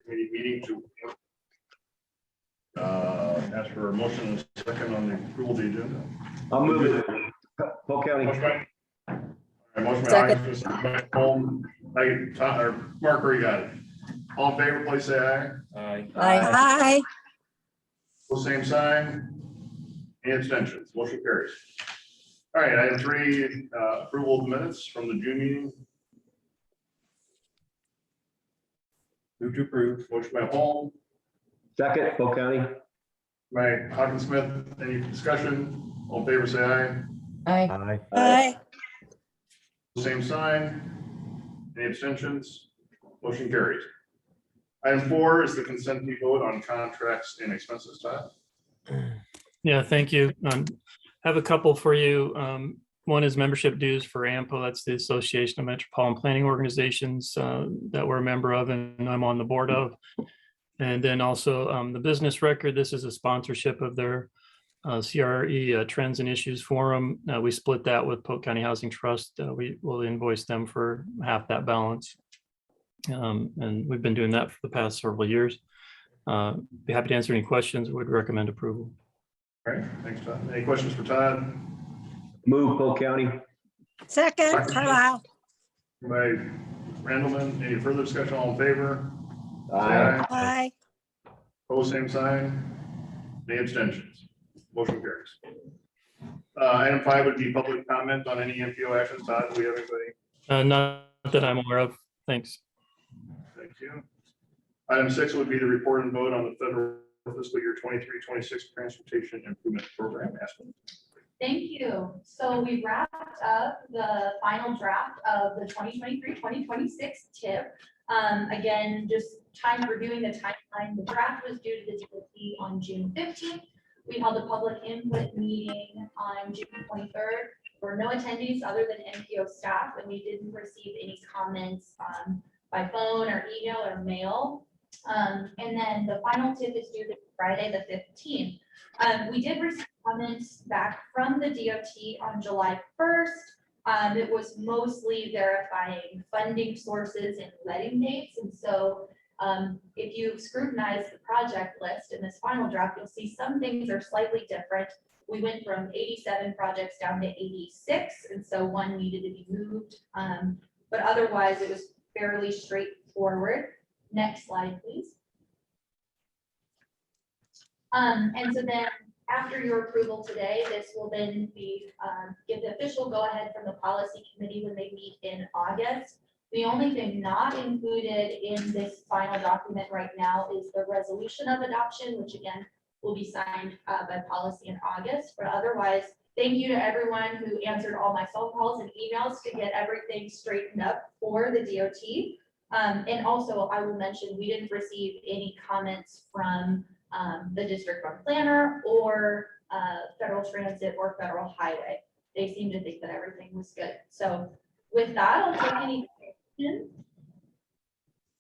committee meeting to ask for a motion and a second on the approval of the agenda. I'll move it. Polk County. Motion by Second. Hines, second by Holm. Mark, where you got it? All in favor, please say aye. Aye. Aye. Pull same sign. Any abstentions? Motion carries. All right, item 3, approval of minutes from the June meeting. Move to approve. Motion by Holm, Second, Polk County. by Hawkinsmith. Any discussion? All in favor, say aye. Aye. Aye. Aye. Same sign. Any abstentions? Motion carries. Item 4 is the consent vote on contracts and expenses. Todd? Yeah, thank you. Have a couple for you. One is membership dues for AMPO. That's the Association of Metropolitan Planning Organizations that we're a member of and I'm on the board of. And then also the business record. This is a sponsorship of their CRE Trends and Issues Forum. We split that with Polk County Housing Trust. We will invoice them for half that balance. And we've been doing that for the past several years. Be happy to answer any questions. Would recommend approval. All right, thanks, Todd. Any questions for Todd? Move Polk County. Second, Carlisle. By Randleman. Any further discussion? All in favor? Aye. Aye. Pose same sign. Any abstentions? Motion carries. Item 5 would be public comment on any MPO actions. Todd, do we have anybody? Not that I'm aware of. Thanks. Thank you. Item 6 would be the report and vote on the federal fiscal year 23-26 transportation improvement program. Aspen. Thank you. So we wrapped up the final draft of the 2023-2026 TIP. Again, just time reviewing the timeline. The draft was due to the DOT on June 15th. We held a public input meeting on June 23rd. There were no attendees other than MPO staff, and we didn't receive any comments by phone or email or mail. And then the final TIP is due this Friday, the 15th. We did receive comments back from the DOT on July 1st. It was mostly verifying funding sources and letting dates. And so if you scrutinize the project list in this final draft, you'll see some things are slightly different. We went from 87 projects down to 86, and so one needed to be moved. But otherwise, it was fairly straightforward. Next slide, please. And so then after your approval today, this will then be give the official go ahead from the policy committee when they meet in August. The only thing not included in this final document right now is the resolution of adoption, which again will be signed by policy in August. But otherwise, thank you to everyone who answered all my phone calls and emails to get everything straightened up for the DOT. And also, I will mention we didn't receive any comments from the district run planner or federal transit or federal highway. They seem to think that everything was good. So with that, I'll take any questions.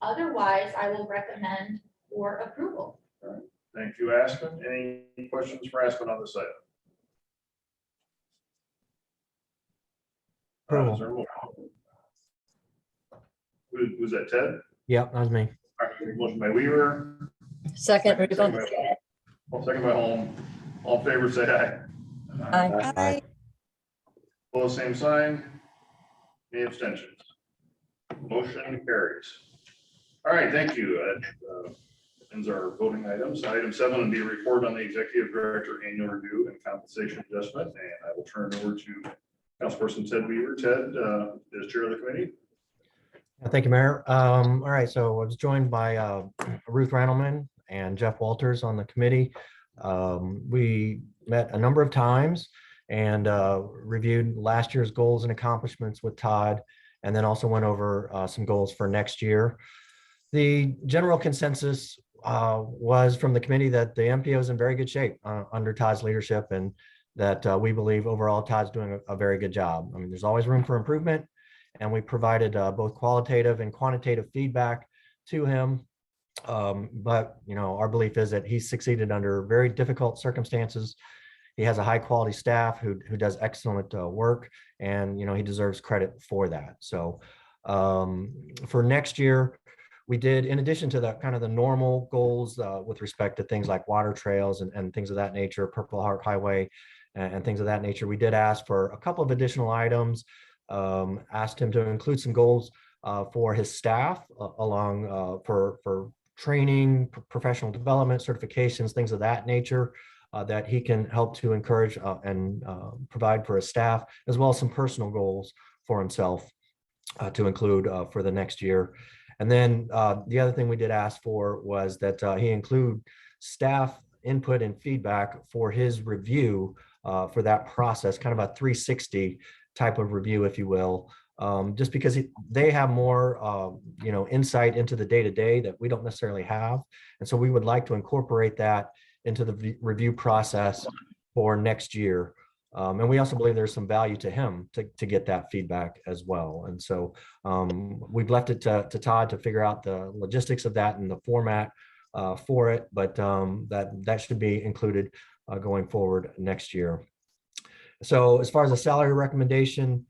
Otherwise, I will recommend for approval. All right. Thank you, Aspen. Any questions for Aspen on this item? Approval. Is there a motion? Was that Ted? Yep, that was me. All right, motion by Weaver. Second, Second Rico. second by Holm. All in favor, say aye. Aye. Aye. Opposed, same sign. Any abstentions? Motion carries. All right, thank you. That ends our voting items. Item 7 would be a report on the executive director annual review and compensation adjustment. And I will turn it over to Councilperson Ted Weaver. Ted is chair of the committee. Thank you, Mayor. All right, so I was joined by Ruth Randleman and Jeff Walters on the committee. We met a number of times and reviewed last year's goals and accomplishments with Todd, and then also went over some goals for next year. The general consensus was from the committee that the MPO is in very good shape under Todd's leadership, and that we believe overall Todd's doing a very good job. I mean, there's always room for improvement, and we provided both qualitative and quantitative feedback to him. But you know, our belief is that he's succeeded under very difficult circumstances. He has a high quality staff who does excellent work, and you know, he deserves credit for that. So for next year, we did, in addition to the kind of the normal goals with respect to things like water trails and things of that nature, Purple Heart Highway and things of that nature, we did ask for a couple of additional items. Asked him to include some goals for his staff along for training, professional development, certifications, things of that nature that he can help to encourage and provide for his staff, as well as some personal goals for himself to include for the next year. And then the other thing we did ask for was that he include staff input and feedback for his review for that process, kind of a 360 type of review, if you will, just because they have more, insight into the day-to-day that we don't necessarily have. And so we would like to incorporate that into the review process for next year. And we also believe there's some value to him to get that feedback as well. And so we've left it to Todd to figure out the logistics of that and the format for it, but that should be included going forward next year. So as far as the salary recommendation,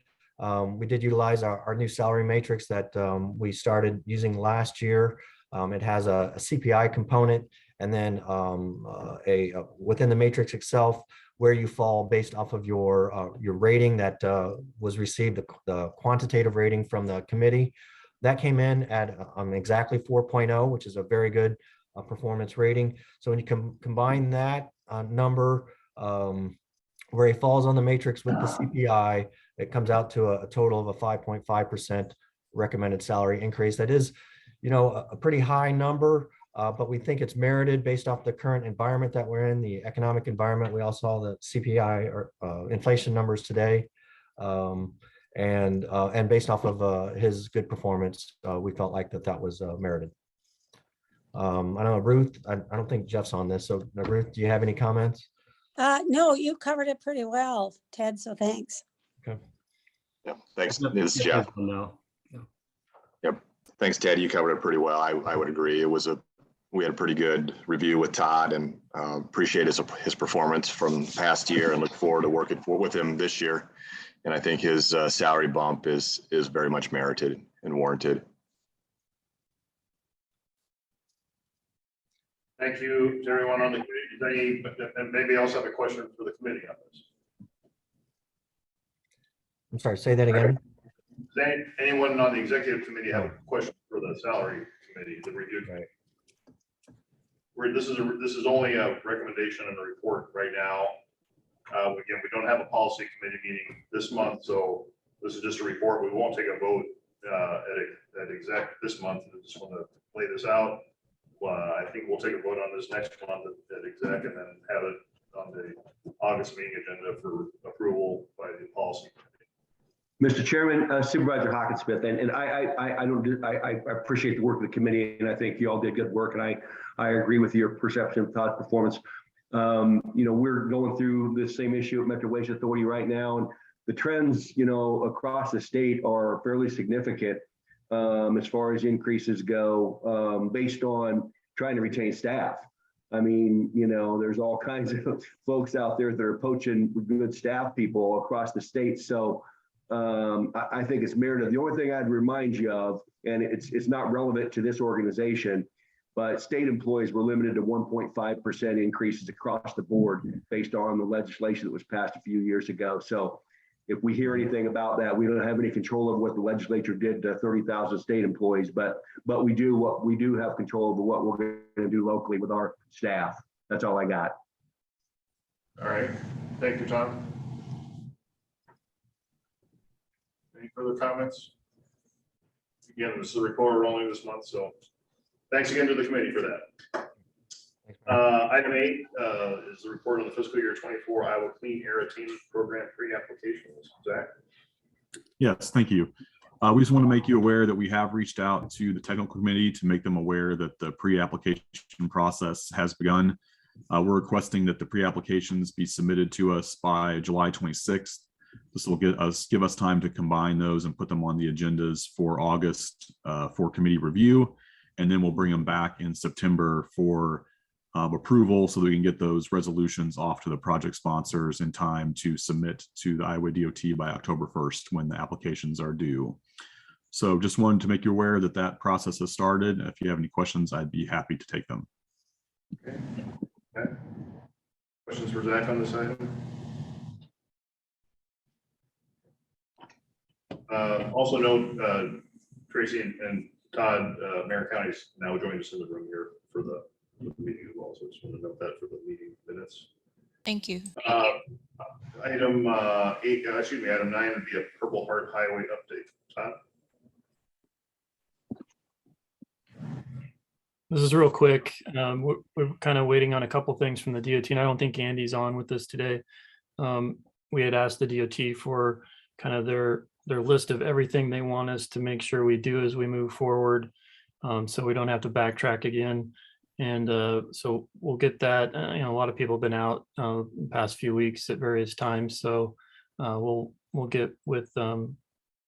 we did utilize our new salary matrix that we started using last year. It has a CPI component, and then within the matrix itself, where you fall based off of your rating that was received, the quantitative rating from the committee. That came in at exactly 4.0, which is a very good performance rating. So when you combine that number where he falls on the matrix with the CPI, it comes out to a total of a 5.5% recommended salary increase. That is, a pretty high number. But we think it's merited based off the current environment that we're in, the economic environment. We all saw the CPI or inflation numbers today. And based off of his good performance, we felt like that was merited. I don't know, Ruth, I don't think Jeff's on this. So Ruth, do you have any comments? No, you covered it pretty well, Ted, so thanks. Okay. Yeah, thanks. This is Jeff. Yep. Thanks, Ted. You covered it pretty well. I would agree. We had a pretty good review with Todd, and appreciate his performance from past year, and look forward to working with him this year. And I think his salary bump is very much merited and warranted. Thank you to everyone on the committee. And maybe I also have a question for the committee on this. I'm sorry, say that again. Does anyone on the executive committee have a question for the salary committee, the review committee? Where this is only a recommendation and a report right now. Again, we don't have a policy committee meeting this month, so this is just a report. We won't take a vote at exec this month. I just want to lay this out. I think we'll take a vote on this next month at exec, and then have it on the August meeting agenda for approval by the policy committee. Mr. Chairman, Supervisor Hawkinsmith, and I appreciate the work of the committee, and I think you all did good work, and I agree with your perception of Todd's performance. We're going through the same issue at Metro Waste Authority right now, and the trends, across the state are fairly significant as far as increases go, based on trying to retain staff. I mean, there's all kinds of folks out there that are poaching good staff people across the state. So I think it's merited. The only thing I'd remind you of, and it's not relevant to this organization, but state employees were limited to 1.5% increases across the board based on the legislation that was passed a few years ago. So if we hear anything about that, we don't have any control of what the legislature did to 30,000 state employees, but we do have control over what we're going to do locally with our staff. That's all I got. All right, thank you, Tom. Any further comments? Again, this is a report only this month, so thanks again to the committee for that. Item 8 is the report on the fiscal year 24 Iowa Clean Air Attainment Program pre-applications. Zach? Yes, thank you. We just want to make you aware that we have reached out to the technical committee to make them aware that the pre-application process has begun. We're requesting that the pre-applications be submitted to us by July 26th. This will give us time to combine those and put them on the agendas for August for committee review. And then we'll bring them back in September for approval, so that we can get those resolutions off to the project sponsors in time to submit to the Iowa DOT by October 1st when the applications are due. So just wanted to make you aware that that process has started. If you have any questions, I'd be happy to take them. Okay. Okay. Questions for Zach on this item? Also note, Tracy and Todd, Mayor County's now joined us in the room here for the meeting as well. So just want to note that for the meeting minutes. Thank you. Item 9 would be a Purple Heart Highway update. Todd? This is real quick. We're kind of waiting on a couple things from the DOT, and I don't think Andy's on with us today. We had asked the DOT for kind of their list of everything they want us to make sure we do as we move forward, so we don't have to backtrack again. And so we'll get that. A lot of people have been out the past few weeks at various times, so we'll get with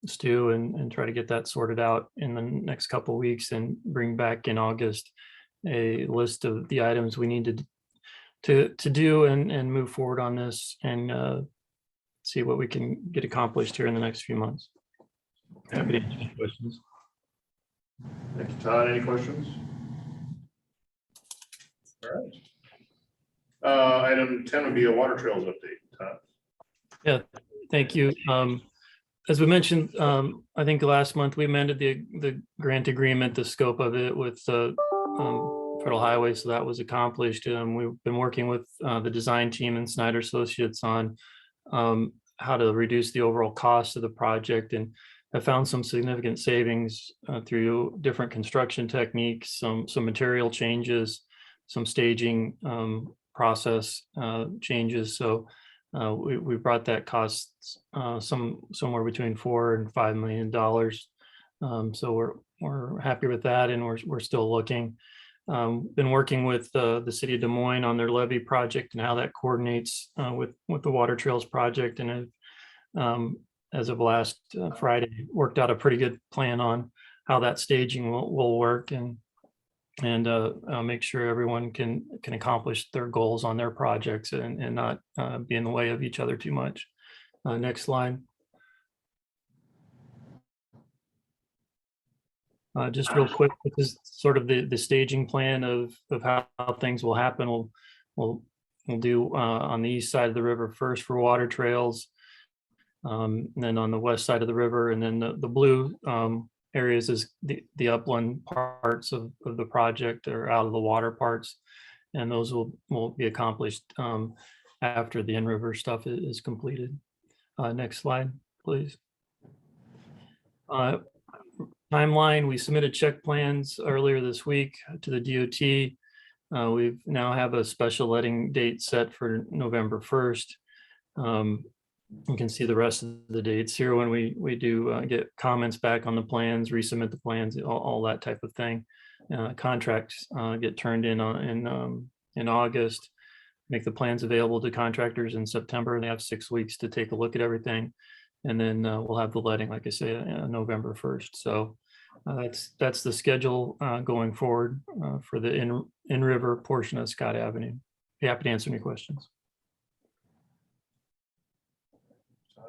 Stu and try to get that sorted out in the next couple of weeks and bring back in August a list of the items we need to do and move forward on this and see what we can get accomplished here in the next few months. Happy to answer any questions. Thank you, Todd. Any questions? All right. Item 10 would be a water trails update. Todd? Yeah, thank you. As we mentioned, I think last month we amended the grant agreement, the scope of it with Federal Highway, so that was accomplished. We've been working with the design team and Snyder Associates on how to reduce the overall cost of the project, and I found some significant savings through different construction techniques, some material changes, some staging process changes. So we brought that cost somewhere between $4 and $5 million. So we're happy with that, and we're still looking. Been working with the city of Des Moines on their levee project and how that coordinates with the water trails project, and as of last Friday, worked out a pretty good plan on how that staging will work and make sure everyone can accomplish their goals on their projects and not be in the way of each other too much. Next slide. Just real quick, this is sort of the staging plan of how things will happen. We'll do on the east side of the river first for water trails, and then on the west side of the river, and then the blue areas is the upland parts of the project, or out of the water parts, and those will be accomplished after the in-river stuff is completed. Next slide, please. Timeline, we submitted check plans earlier this week to the DOT. We now have a special letting date set for November 1st. You can see the rest of the dates here when we do get comments back on the plans, resubmit the plans, all that type of thing. Contracts get turned in August, make the plans available to contractors in September, and they have 6 weeks to take a look at everything. And then we'll have the letting, like I say, November 1st. So that's the schedule going forward for the in-river portion of Scott Avenue. Be happy to answer any questions.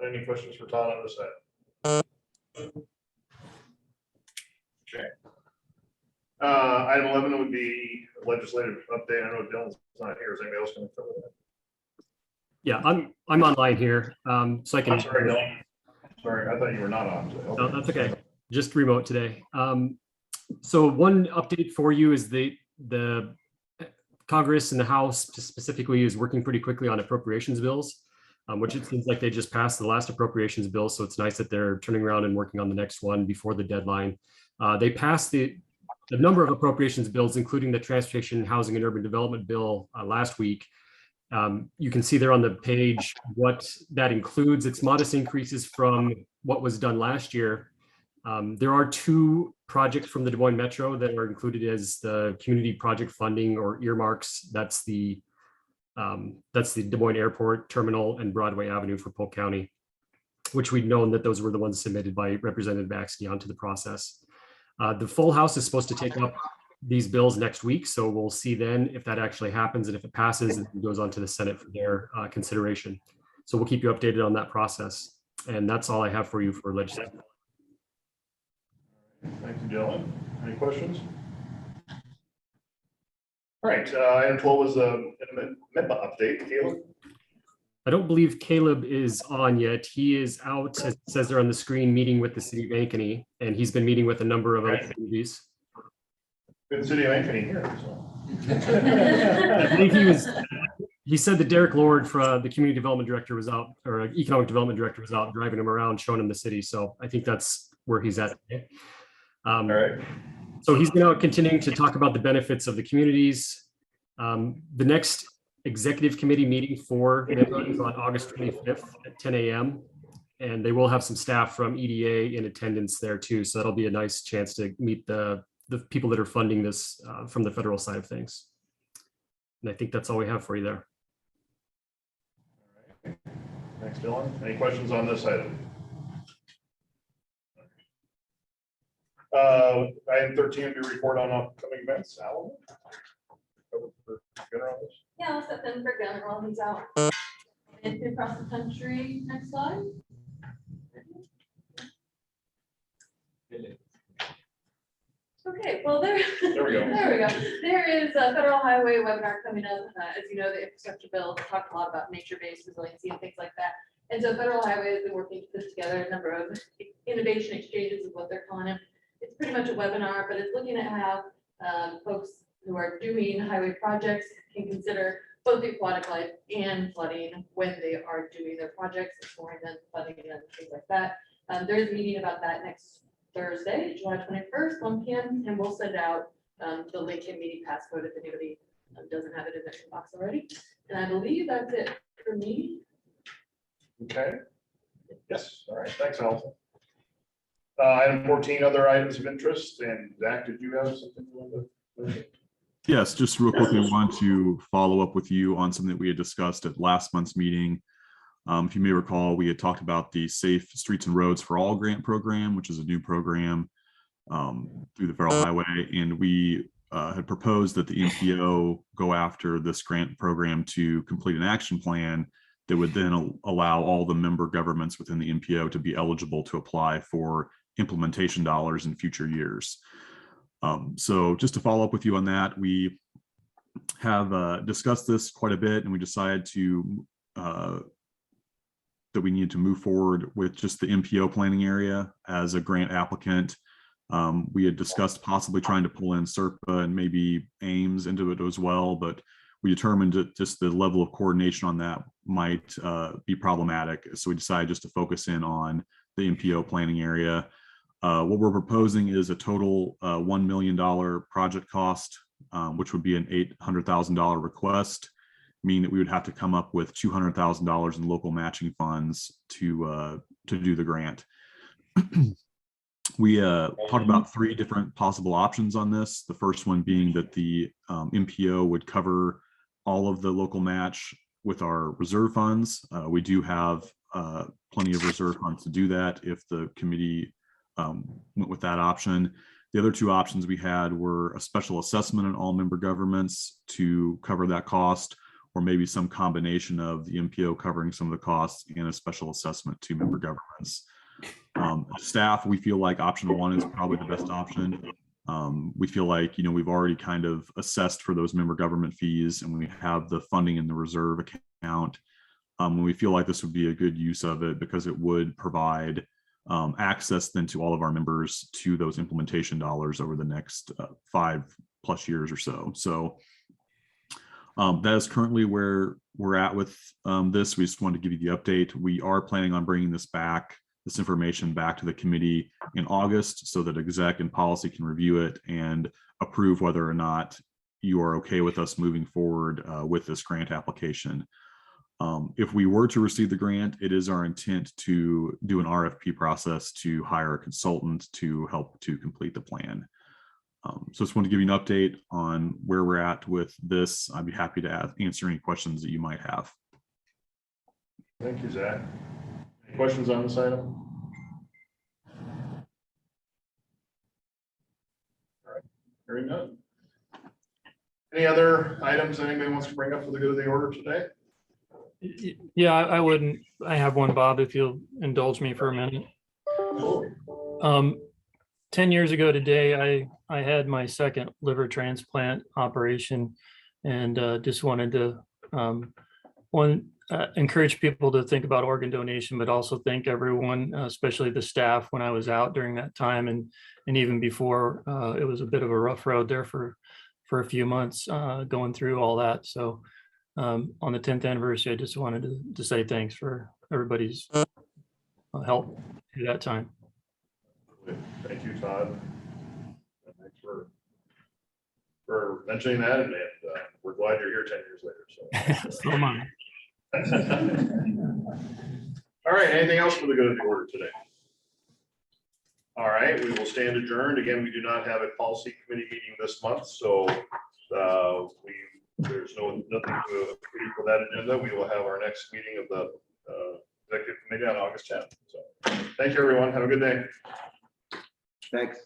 Any questions for Todd on this side? Okay. Item 11 would be legislative update. I know Dylan's not here. Is anybody else going to cover that? Yeah, I'm online here, so I can. I'm sorry, Dylan. Sorry, I thought you were not on today. Okay. No, that's okay. Just remote today. So one update for you is the Congress and the House specifically is working pretty quickly on appropriations bills, which it seems like they just passed the last appropriations bill. So it's nice that they're turning around and working on the next one before the deadline. They passed the number of appropriations bills, including the Transportation, Housing, and Urban Development Bill last week. You can see there on the page what that includes. It's modest increases from what was done last year. There are 2 projects from the Des Moines Metro that are included as the community project funding or earmarks. That's the Des Moines Airport Terminal and Broadway Avenue for Polk County, which we'd known that those were the ones submitted by Representative Baxter onto the process. The full House is supposed to take up these bills next week, so we'll see then if that actually happens, and if it passes, it goes on to the Senate for their consideration. So we'll keep you updated on that process, and that's all I have for you for legislation. Thank you, Dylan. Any questions? All right, item 12 is a MIPA update. Caleb? I don't believe Caleb is on yet. He is out, as it says there on the screen, meeting with the city of Ankeny, and he's been meeting with a number of other Okay. communities. Good city of Ankeny here, so. I believe he said that Derek Lord, the community development director, was out, or economic development director was out driving him around, showing him the city. So I think that's where he's at today. All right. So he's now continuing to talk about the benefits of the communities. The next executive committee meeting for MPO is on August 25th at 10 a.m. And they will have some staff from EDA in attendance there too. So that'll be a nice chance to meet the people that are funding this from the federal side of things. And I think that's all we have for you there. Thanks, Dylan. Any questions on this item? Item 13 would be report on upcoming events. Alan? For dinner on this? Yeah, I'll set them for Gunner while he's out. And across the country, next slide. Okay, well, There we go. there we go. There is a federal highway webinar coming up. As you know, the infrastructure bill talked a lot about nature-based resiliency and things like that. And so federal highway has been working to put together a number of innovation exchanges is what they're calling it. It's pretty much a webinar, but it's looking at how folks who are doing highway projects can consider both the aquatic life and flooding when they are doing their projects, exploring them, flooding and things like that. There's a meeting about that next Thursday, July 21st, 1 p.m. And we'll send out the link and meeting passcode if anybody doesn't have it in their inbox already. And I believe that's it for me. Okay. Yes. All right. Thanks, Allison. Item 14, other items of interest. And Zach, did you have something you wanted to mention? Yes, just real quickly, I want to follow up with you on something that we had discussed at last month's meeting. If you may recall, we had talked about the Safe Streets and Roads for All grant program, which is a new program through the federal highway. And we had proposed that the MPO go after this grant program to complete an action plan that would then allow all the member governments within the MPO to be eligible to apply for implementation dollars in future years. So just to follow up with you on that, we have discussed this quite a bit, and we decided to that we needed to move forward with just the MPO planning area as a grant applicant. We had discussed possibly trying to pull in SERPA and maybe Ames into it as well, but we determined that just the level of coordination on that might be problematic. So we decided just to focus in on the MPO planning area. What we're proposing is a total $1 million project cost, which would be an $800,000 request, meaning that we would have to come up with $200,000 in local matching funds to do the grant. We talked about 3 different possible options on this. The first one being that the MPO would cover all of the local match with our reserve funds. We do have plenty of reserve funds to do that if the committee went with that option. The other 2 options we had were a special assessment on all member governments to cover that cost, or maybe some combination of the MPO covering some of the costs and a special assessment to member governments. Staff, we feel like option 1 is probably the best option. We feel like, we've already kind of assessed for those member government fees, and we have the funding in the reserve account. And we feel like this would be a good use of it because it would provide access then to all of our members to those implementation dollars over the next 5+ years or so. So that is currently where we're at with this. We just wanted to give you the update. We are planning on bringing this information back to the committee in August so that exec and policy can review it and approve whether or not you are okay with us moving forward with this grant application. If we were to receive the grant, it is our intent to do an RFP process to hire a consultant to help to complete the plan. So just want to give you an update on where we're at with this. I'd be happy to answer any questions that you might have. Thank you, Zach. Any questions on this item? All right, hearing none. Any other items anybody wants to bring up for the good of the order today? Yeah, I wouldn't. I have one, Bob, if you'll indulge me for a minute. 10 years ago today, I had my second liver transplant operation, and just wanted to encourage people to think about organ donation, but also thank everyone, especially the staff when I was out during that time, and even before. It was a bit of a rough road there for a few months going through all that. So on the 10th anniversary, I just wanted to say thanks for everybody's help through that time. Thank you, Todd. And thanks for mentioning that, and we're glad you're here 10 years later. So. So am I. All right, anything else for the good of the order today? All right, we will stand adjourned. Again, we do not have a policy committee meeting this month, so there's nothing to read for that agenda. We will have our next meeting of the executive committee on August 10th. So thank you, everyone. Have a good day. Thanks.